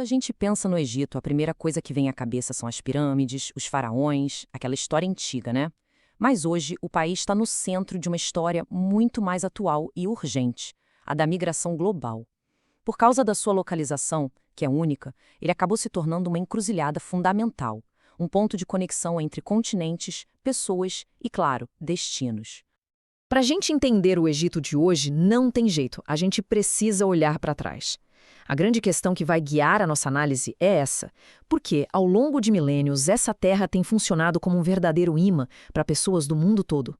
Quando a gente pensa no Egito, a primeira coisa que vem à cabeça são as pirâmides, os faraós, aquela história antiga, né? Mas hoje o país está no centro de uma história muito mais atual e urgente, a da migração global. Por causa da sua localização, que é única, ele acabou se tornando uma encruzilhada fundamental, um ponto de conexão entre continentes, pessoas e, claro, destinos. Para a gente entender o Egito de hoje, não tem jeito, a gente precisa olhar para trás. A grande questão que vai guiar a nossa análise é essa: porque, ao longo de milênios, essa terra tem funcionado como um verdadeiro imã para pessoas do mundo todo.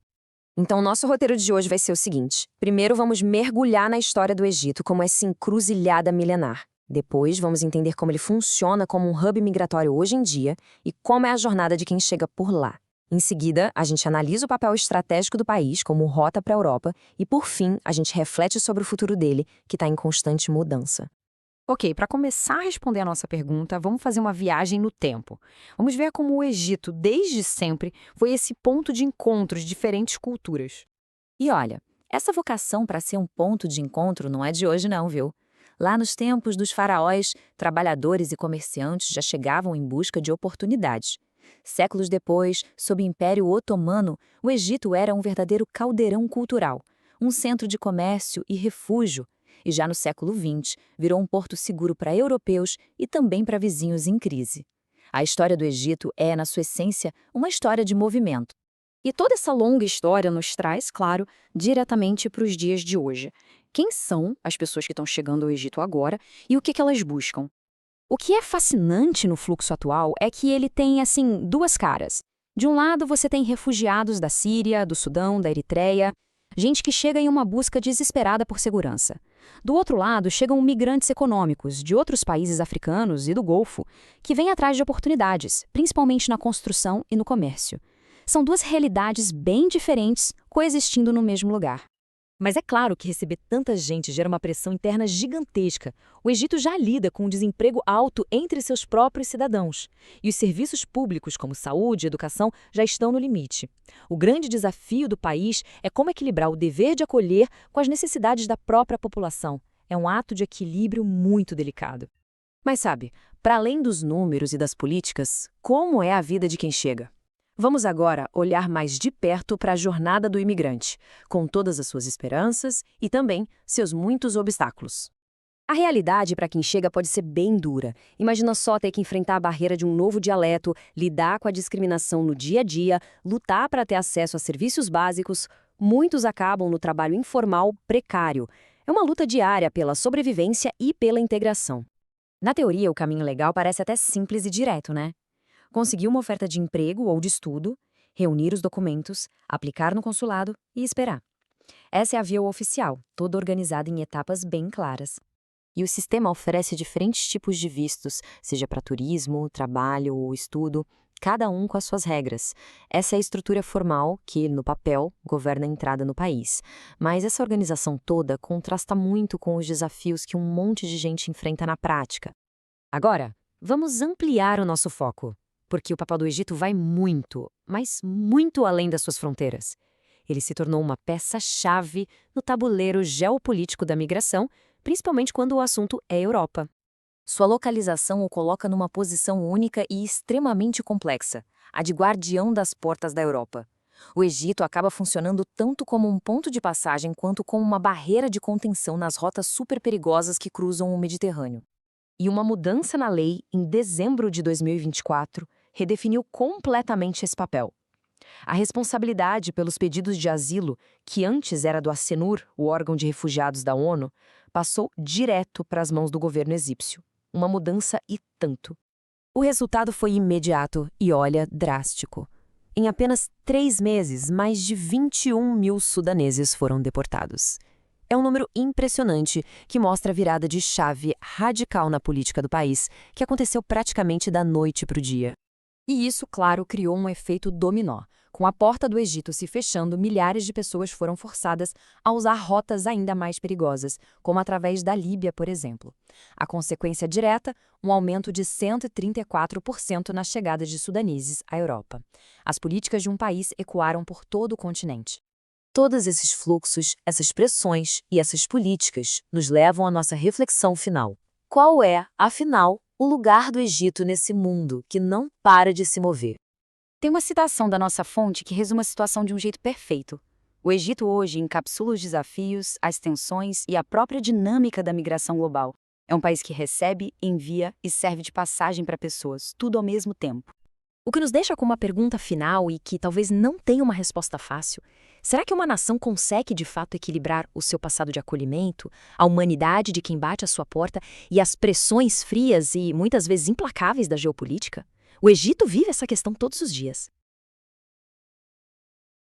Então, nosso roteiro de hoje vai ser o seguinte. Primeiro, vamos mergulhar na história do Egito como essa encruzilhada milenar. Depois, vamos entender como ele funciona como um hub migratório hoje em dia e como é a jornada de quem chega por lá. Em seguida, a gente analisa o papel estratégico do país como rota para a Europa e, por fim, a gente reflete sobre o futuro dele, que está em constante mudança. Ok, para começar a responder a nossa pergunta, vamos fazer uma viagem no tempo. Vamos ver como o Egito, desde sempre, foi esse ponto de encontro de diferentes culturas. E olha, essa vocação para ser um ponto de encontro não é de hoje não, viu? Lá nos tempos dos faraós, trabalhadores e comerciantes já chegavam em busca de oportunidades. Séculos depois, sob o Império Otomano, o Egito era um verdadeiro caldeirão cultural, um centro de comércio e refúgio. E já no século XX, virou um porto seguro para europeus e também para vizinhos em crise. A história do Egito é, na sua essência, uma história de movimento. E toda essa longa história nos traz, claro, diretamente para os dias de hoje. Quem são as pessoas que estão chegando ao Egito agora e o que elas buscam? O que é fascinante no fluxo atual é que ele tem, assim, duas caras. De um lado, você tem refugiados da Síria, do Sudão, da Eritreia, gente que chega em uma busca desesperada por segurança. Do outro lado, chegam migrantes econômicos de outros países africanos e do Golfo, que vêm atrás de oportunidades, principalmente na construção e no comércio. São duas realidades bem diferentes coexistindo no mesmo lugar. Mas é claro que receber tanta gente gera uma pressão interna gigantesca. O Egito já lida com um desemprego alto entre seus próprios cidadãos. E os serviços públicos, como saúde e educação, já estão no limite. O grande desafio do país é como equilibrar o dever de acolher com as necessidades da própria população. É um ato de equilíbrio muito delicado. Mas sabe, para além dos números e das políticas, como é a vida de quem chega? Vamos agora olhar mais de perto para a jornada do imigrante, com todas as suas esperanças e também seus muitos obstáculos. A realidade para quem chega pode ser bem dura. Imagina só ter que enfrentar a barreira de um novo dialeto, lidar com a discriminação no dia a dia, lutar para ter acesso a serviços básicos. Muitos acabam no trabalho informal precário. É uma luta diária pela sobrevivência e pela integração. Na teoria, o caminho legal parece até simples e direto, né? Conseguir uma oferta de emprego ou de estudo, reunir os documentos, aplicar no consulado e esperar. Essa é a via oficial, toda organizada em etapas bem claras. E o sistema oferece diferentes tipos de vistos, seja para turismo, trabalho ou estudo, cada um com as suas regras. Essa é a estrutura formal que, no papel, governa a entrada no país. Mas essa organização toda contrasta muito com os desafios que um monte de gente enfrenta na prática. Agora, vamos ampliar o nosso foco. Porque o papel do Egito vai muito, mas muito além das suas fronteiras. Ele se tornou uma peça-chave no tabuleiro geopolítico da migração, principalmente quando o assunto é Europa. Sua localização o coloca numa posição única e extremamente complexa, a de guardião das portas da Europa. O Egito acaba funcionando tanto como um ponto de passagem quanto como uma barreira de contenção nas rotas super perigosas que cruzam o Mediterrâneo. E uma mudança na lei, em dezembro de 2024, redefiniu completamente esse papel. A responsabilidade pelos pedidos de asilo, que antes era do Acnur, o órgão de refugiados da ONU, passou direto para as mãos do governo egípcio. Uma mudança e tanto. O resultado foi imediato e, olha, drástico. Em apenas 3 meses, mais de 21 mil sudaneses foram deportados. É um número impressionante que mostra a virada de chave radical na política do país, que aconteceu praticamente da noite para o dia. E isso, claro, criou um efeito dominó. Com a porta do Egito se fechando, milhares de pessoas foram forçadas a usar rotas ainda mais perigosas, como através da Líbia, por exemplo. A consequência direta, um aumento de 134% na chegada de sudaneses à Europa. As políticas de um país ecoaram por todo o continente. Todos esses fluxos, essas pressões e essas políticas nos levam à nossa reflexão final. Qual é, afinal, o lugar do Egito nesse mundo que não para de se mover. Tem uma citação da nossa fonte que resume a situação de um jeito perfeito. O Egito hoje encapsula os desafios, as tensões e a própria dinâmica da migração global. É um país que recebe, envia e serve de passagem para pessoas, tudo ao mesmo tempo. O que nos deixa com uma pergunta final e que talvez não tenha uma resposta fácil. Será que uma nação consegue de fato equilibrar o seu passado de acolhimento, a humanidade de quem bate à sua porta e as pressões frias e muitas vezes implacáveis da geopolítica? O Egito vive essa questão todos os dias.